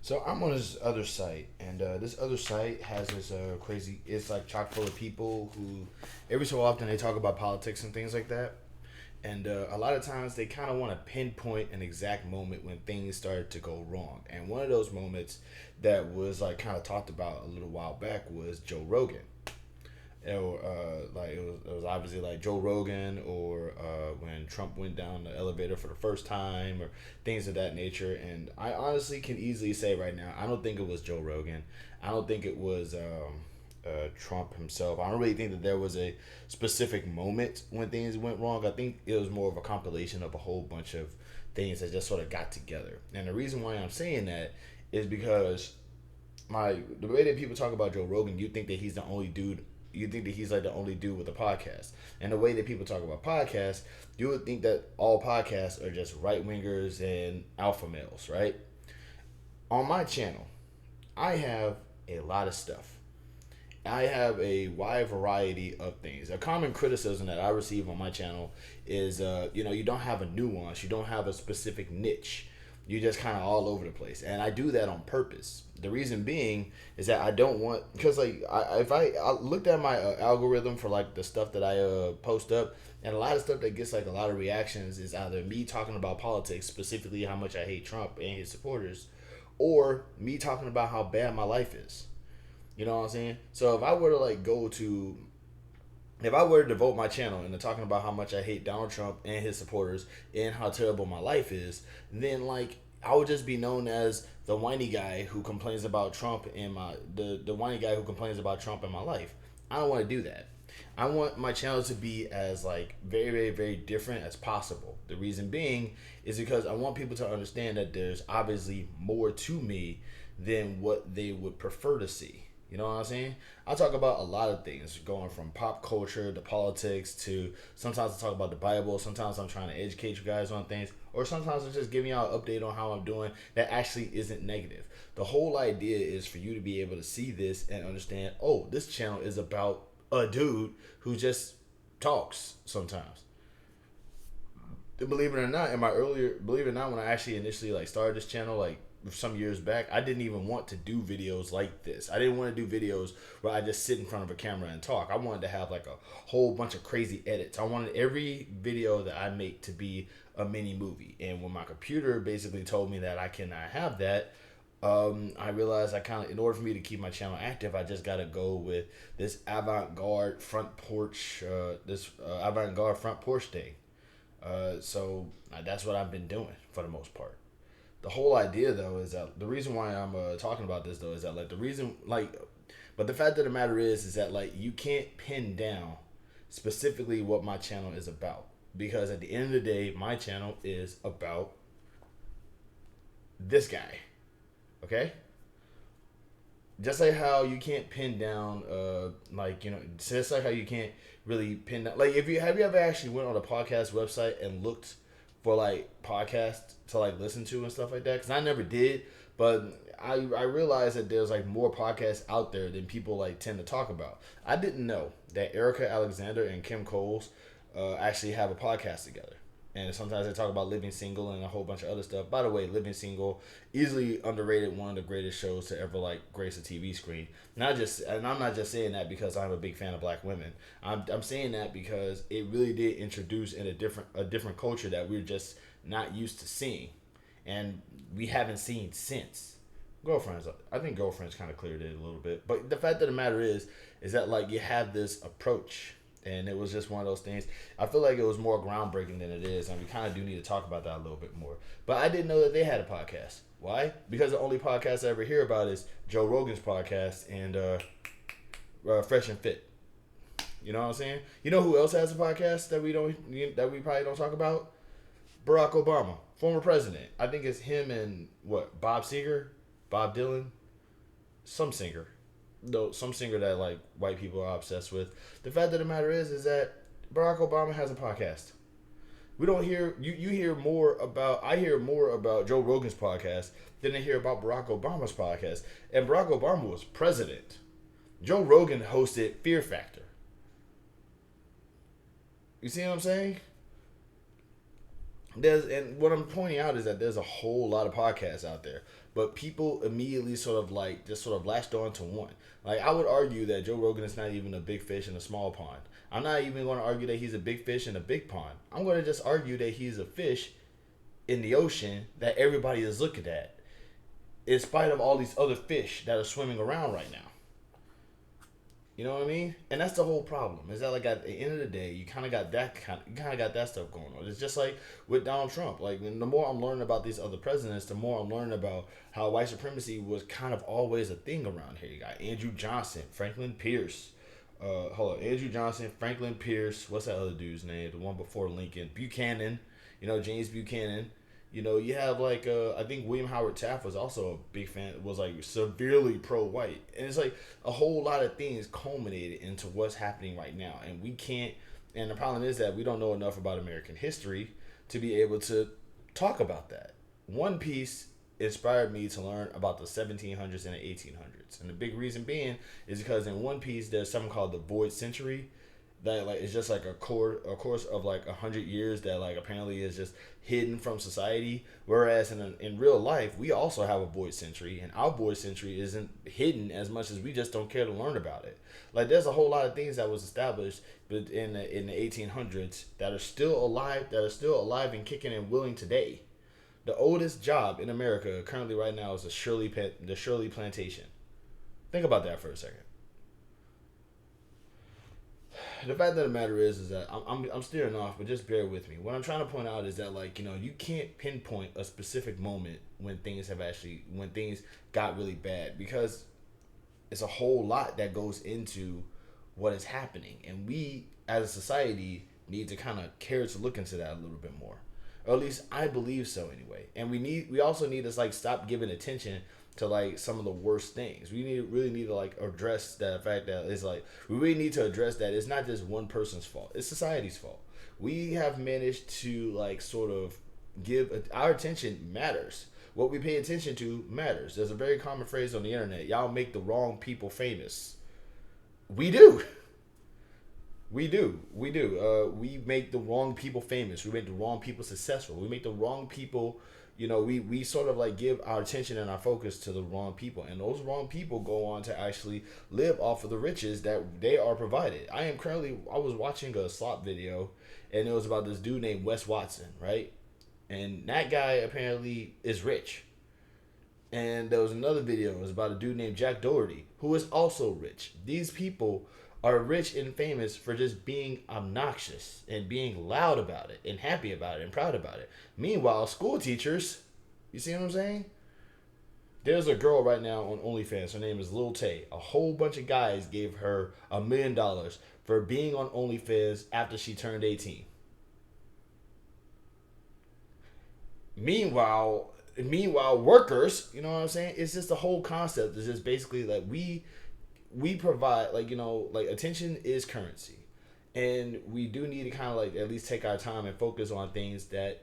So I'm on this other site, and this other site has this crazy. It's like chock full of people who, every so often, they talk about politics and things like that. And a lot of times they kind of want to pinpoint an exact moment when things started to go wrong. And one of those moments that was like kind of talked about a little while back was Joe Rogan. It was obviously like Joe Rogan or when Trump went down the elevator for the first time or things of that nature. And I honestly can easily say right now, I don't think it was Joe Rogan. I don't think it was Trump himself. I don't really think that there was a specific moment when things went wrong. I think it was more of a compilation of a whole bunch of things that just sort of got together. And the reason why I'm saying that is because the way that people talk about Joe Rogan, you think that he's the only dude. You think that he's like the only dude with a podcast. And the way that people talk about podcasts, you would think that all podcasts are just right wingers and alpha males, right? On my channel, I have a lot of stuff. I have a wide variety of things. A common criticism that I receive on my channel is, you don't have a nuance, you don't have a specific niche. You're just kind of all over the place, and I do that on purpose. The reason being is that I don't want, because like if I looked at my algorithm for like the stuff that I post up, and a lot of stuff that gets like a lot of reactions is either me talking about politics, specifically how much I hate Trump and his supporters, or me talking about how bad my life is. You know what I'm saying? So if I were to devote my channel into talking about how much I hate Donald Trump and his supporters and how terrible my life is, then like I would just be known as the whiny guy who complains about Trump and the whiny guy who complains about Trump in my life. I don't want to do that. I want my channel to be as like very, very, very different as possible. The reason being is because I want people to understand that there's obviously more to me than what they would prefer to see. You know what I'm saying? I talk about a lot of things, going from pop culture to politics to sometimes I talk about the Bible. Sometimes I'm trying to educate you guys on things, or sometimes I'm just giving y'all an update on how I'm doing that actually isn't negative. The whole idea is for you to be able to see this and understand, oh, this channel is about a dude who just talks sometimes. Believe it or not, believe it or not, when I actually initially like started this channel, like some years back, I didn't even want to do videos like this. I didn't want to do videos where I just sit in front of a camera and talk. I wanted to have like a whole bunch of crazy edits. I wanted every video that I make to be a mini movie. And when my computer basically told me that I cannot have that, I realized in order for me to keep my channel active, I just gotta go with this avant-garde front porch, thing. That's what I've been doing for the most part. The whole idea though is that the reason why I'm talking about this though is that like the reason like, but the fact of the matter is that like you can't pin down specifically what my channel is about, because at the end of the day my channel is about this guy. Okay. Just like how you can't pin down, just like how you can't really pin down. Like, if you have you ever actually went on a podcast website and looked for like podcasts to like listen to and stuff like that? Because I never did, but I realized that there's like more podcasts out there than people like tend to talk about. I didn't know that Erica Alexander and Kim Coles actually have a podcast together. And sometimes they talk about Living Single and a whole bunch of other stuff. By the way, Living Single, easily underrated, one of the greatest shows to ever like grace a TV screen. And I'm not just saying that because I'm a big fan of black women. I'm saying that because it really did introduce in a different culture that we're just not used to seeing, and we haven't seen since. Girlfriends, I think Girlfriends kind of cleared it a little bit, but the fact of the matter is that like you have this approach, and it was just one of those things. I feel like it was more groundbreaking than it is, and we kind of do need to talk about that a little bit more. But I didn't know that they had a podcast. Why? Because the only podcast I ever hear about is Joe Rogan's podcast and Fresh and Fit. You know what I'm saying? You know who else has a podcast that we probably don't talk about? Barack Obama, former president. I think it's him and Bob Seger, Bob Dylan, some singer. No, some singer that like white people are obsessed with. The fact of the matter is that Barack Obama has a podcast. We don't hear you hear more about I hear more about Joe Rogan's podcast than I hear about Barack Obama's podcast. And Barack Obama was president. Joe Rogan hosted Fear Factor. You see what I'm saying? and what I'm pointing out is that there's a whole lot of podcasts out there, but people immediately sort of like just sort of latched on to one. Like I would argue that Joe Rogan is not even a big fish in a small pond. I'm not even going to argue that he's a big fish in a big pond. I'm going to just argue that he's a fish in the ocean that everybody is looking at, in spite of all these other fish that are swimming around right now. You know what I mean? And that's the whole problem. Is that like at the end of the day, you kind of got that stuff going on. It's just like with Donald Trump. Like the more I'm learning about these other presidents, the more I'm learning about how white supremacy was kind of always a thing around here. You got Andrew Johnson, Franklin Pierce. Hold on, Andrew Johnson, Franklin Pierce. What's that other dude's name? The one before Lincoln, Buchanan. James Buchanan. You have like I think William Howard Taft was also a big fan. Was like severely pro-white, and it's like a whole lot of things culminated into what's happening right now, and we can't. And the problem is that we don't know enough about American history to be able to talk about that. One Piece inspired me to learn about the 1700s and the 1800s, and the big reason being is because in One Piece there's something called the Void Century, that like it's just like a course of like 100 years that like apparently is just hidden from society. Whereas in real life we also have a void century, and our void century isn't hidden as much as we just don't care to learn about it. Like there's a whole lot of things that was established but in the 1800s that are still alive and kicking and willing today. The oldest job in America currently right now is the Shirley Plantation. Think about that for a second. The fact of the matter is that I'm steering off, but just bear with me. What I'm trying to point out is that like you can't pinpoint a specific moment when things got really bad, because it's a whole lot that goes into what is happening, and we as a society need to kind of care to look into that a little bit more, or at least I believe so anyway. And we also need to like stop giving attention to like some of the worst things. We really need to like address that fact that it's like we really need to address that it's not just one person's fault. It's society's fault. We have managed to like sort of give our attention matters. What we pay attention to matters. There's a very common phrase on the internet. Y'all make the wrong people famous. We do. We do. We do. We make the wrong people famous. We make the wrong people successful. We make the wrong people, we sort of like give our attention and our focus to the wrong people. And those wrong people go on to actually live off of the riches that they are provided. I was watching a slop video, and it was about this dude named Wes Watson, right? And that guy apparently is rich. And there was another video. It was about a dude named Jack Doherty, who is also rich. These people are rich and famous for just being obnoxious and being loud about it and happy about it and proud about it. Meanwhile, school teachers, you see what I'm saying? There's a girl right now on OnlyFans. Her name is Lil Tay. A whole bunch of guys gave her $1 million for being on OnlyFans after she turned 18. Meanwhile, workers, you know what I'm saying? It's just the whole concept is just basically like we provide like attention is currency, and we do need to kind of like at least take our time and focus on things that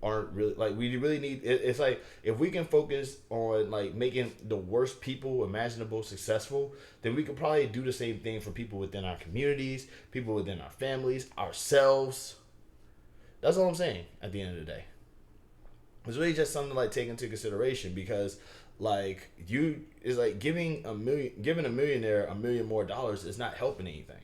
aren't really like we really need. It's like if we can focus on like making the worst people imaginable successful, then we could probably do the same thing for people within our communities, people within our families, ourselves. That's all I'm saying at the end of the day. It's really just something to like take into consideration, because like it's like giving a millionaire $1 million more is not helping anything.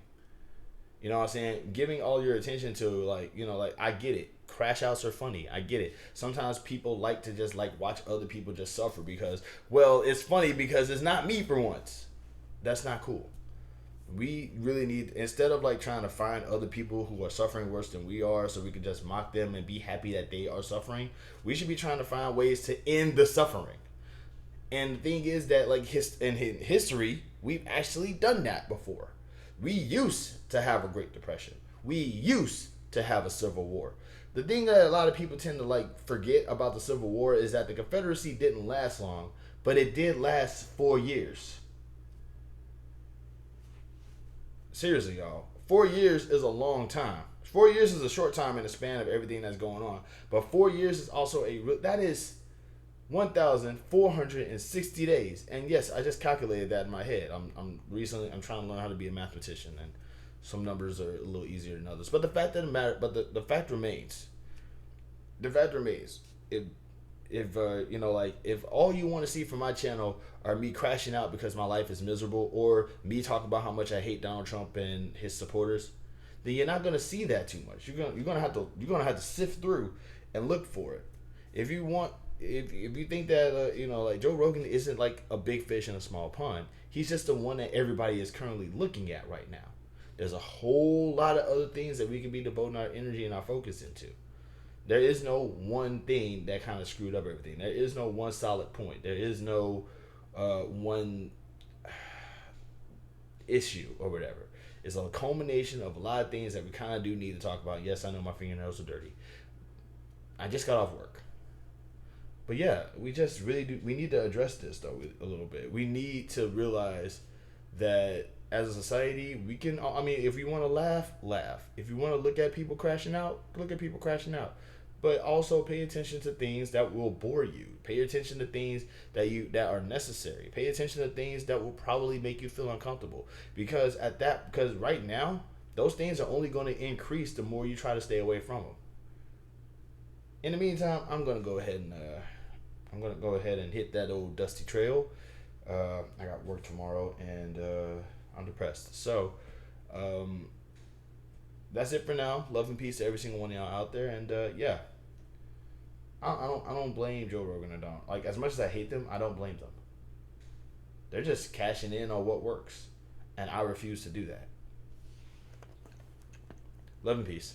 You know what I'm saying? Giving all your attention to like I get it. Crash outs are funny. I get it. Sometimes people like to just like watch other people just suffer because, well, it's funny because it's not me for once. That's not cool. We really need, instead of like trying to find other people who are suffering worse than we are so we can just mock them and be happy that they are suffering, we should be trying to find ways to end the suffering. And the thing is that like in history, we've actually done that before. We used to have a Great Depression. We used to have a Civil War. The thing that a lot of people tend to like forget about the Civil War is that the Confederacy didn't last long, but it did last 4 years. Seriously, y'all. 4 years is a long time. 4 years is a short time in the span of everything that's going on. But 4 years is also that is 1,460 days. And yes, I just calculated that in my head. I'm trying to learn how to be a mathematician, and some numbers are a little easier than others. But the fact remains, the fact remains, if like if all you want to see from my channel are me crashing out because my life is miserable, or me talking about how much I hate Donald Trump and his supporters, then you're not gonna see that too much. You're gonna have to sift through and look for it. If you want, if you think that like Joe Rogan isn't like a big fish in a small pond, he's just the one that everybody is currently looking at right now. There's a whole lot of other things that we can be devoting our energy and our focus into. There is no one thing that kind of screwed up everything. There is no one solid point. There is no one issue or whatever. It's a culmination of a lot of things that we kind of do need to talk about. Yes, I know my fingernails are dirty. I just got off work. But yeah, we just really do. We need to address this though a little bit. We need to realize that as a society, we can. I mean, if we want to laugh, laugh. If you want to look at people crashing out, look at people crashing out. But also pay attention to things that will bore you. Pay attention to things that are necessary. Pay attention to things that will probably make you feel uncomfortable. Because right now, those things are only going to increase the more you try to stay away from them. In the meantime, I'm gonna go ahead and hit that old dusty trail. I got work tomorrow, and I'm depressed. So, um, that's it for now. Love and peace to every single one of y'all out there, and yeah, I don't blame Joe Rogan or Don. Like as much as I hate them, I don't blame them. They're just cashing in on what works, and I refuse to do that. Love and peace.